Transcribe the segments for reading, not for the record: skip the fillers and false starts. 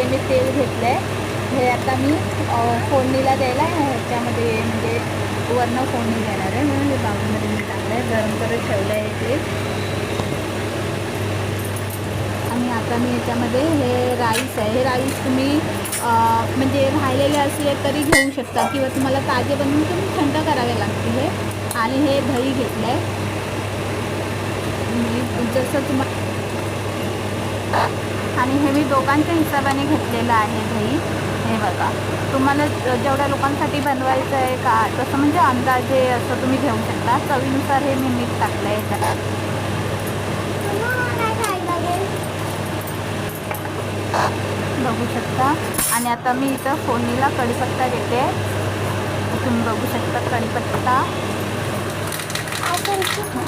मी तेल घेतलं आहे. हे आता मी फोडणीला द्यायला ह्याच्यामध्ये म्हणजे वरनं फोडणी देणार आहे, म्हणून हे बाउलमध्ये मी टाकलं आहे, गरम करत ठेवलं आहे तेल. आणि आता मी याच्यामध्ये हे राईस आहे, हे राईस तुम्ही म्हणजे राहिलेले असले तरी घेऊ शकता किंवा तुम्हाला ताजे बनवून तुम्ही थंड करावे लागते हे. आणि हे दही घेतलं आहे, जसं तुम्हाला, आणि हे मी दोघांच्या हिशोबाने घेतलेलं आहे दही. हे बघा, तुम्हाला जेवढ्या लोकांसाठी बनवायचं आहे का तसं म्हणजे अंदाजे असं तुम्ही घेऊ शकता. चवीनुसार हे मी मीठ टाकलं आहे त्याला. बघू शकता. आणि आता मी इथं फोडणीला कढीपत्ता घेते. तुम्ही बघू शकता कढीपत्ता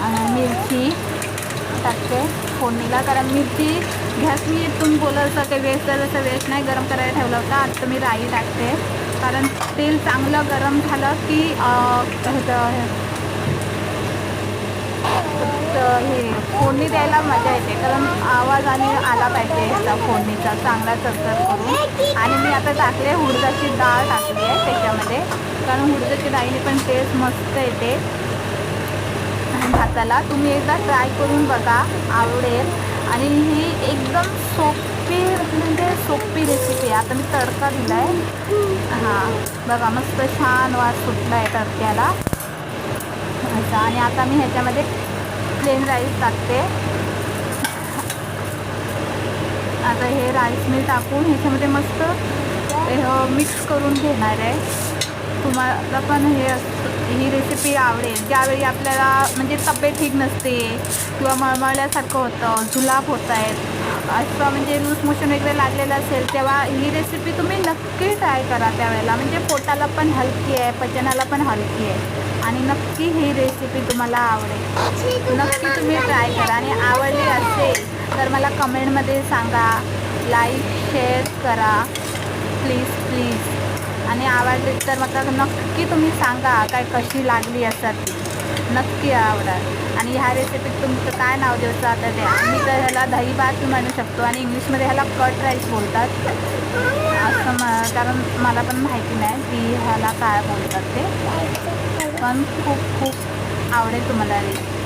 आणि मिरची टाकते फोडणीला, कारण मिरची गॅस मी तुम्ही बोलत असं काही वेस्ट तर असं वेस्ट नाही, गरम करायला ठेवला होता. आता मी राई टाकते, कारण तेल चांगलं गरम झालं की हे फोडणी द्यायला मजा येते, कारण आवाज आणि आला पाहिजे ह्याचा फोडणीचा चांगला चरचर करून. आणि मी आता टाकले उडदाची डाळ टाकली आहे त्याच्यामध्ये, कारण उडदाची डाळीने पण टेस्ट मस्त येते भाताला. तुम्ही एकदा ट्राय करून बघा, आवडेल. आणि ही एकदम सोपी म्हणजे सोपी रेसिपी आहे. आता मी तडका दिला आहे, हां बघा मस्त छान वास सुटला आहे तडक्याला असा. आणि आता मी ह्याच्यामध्ये प्लेन राईस टाकते. आता हे राईस मी टाकून ह्याच्यामध्ये मस्त मिक्स करून घेणार आहे. तुम्हाला पण ही रेसिपी आवडेल. ज्यावेळी आपल्याला म्हणजे तब्येत ठीक नसते किंवा मळमळल्यासारखं होतं, जुलाब होत आहेत, असं म्हणजे लूज मोशन वगैरे लागलेलं असेल, तेव्हा ही रेसिपी तुम्ही नक्की ट्राय करा त्यावेळेला. म्हणजे पोटाला पण हलकी आहे, पचनाला पण हलकी आहे. आणि नक्की ही रेसिपी तुम्हाला आवडेल. नक्की तुम्ही ट्राय करा. आणि आवडली असेल तर मला कमेंटमध्ये सांगा, लाईक शेअर करा प्लीज प्लीज. आणि आवडली तर मला नक्की तुम्ही सांगा काय कशी लागली असं, नक्की आवडेल. आणि ह्या रेसिपीत तुमचं काय नाव द्यायचं आता द्या. मी तर ह्याला दही भात म्हणू शकतो, आणि इंग्लिशमध्ये ह्याला कट राईस बोलतात असं, कारण मला पण माहिती नाही की ह्याला काय बोलतात ते. पण खूप खूप आवडेल तुम्हाला रेसिपी.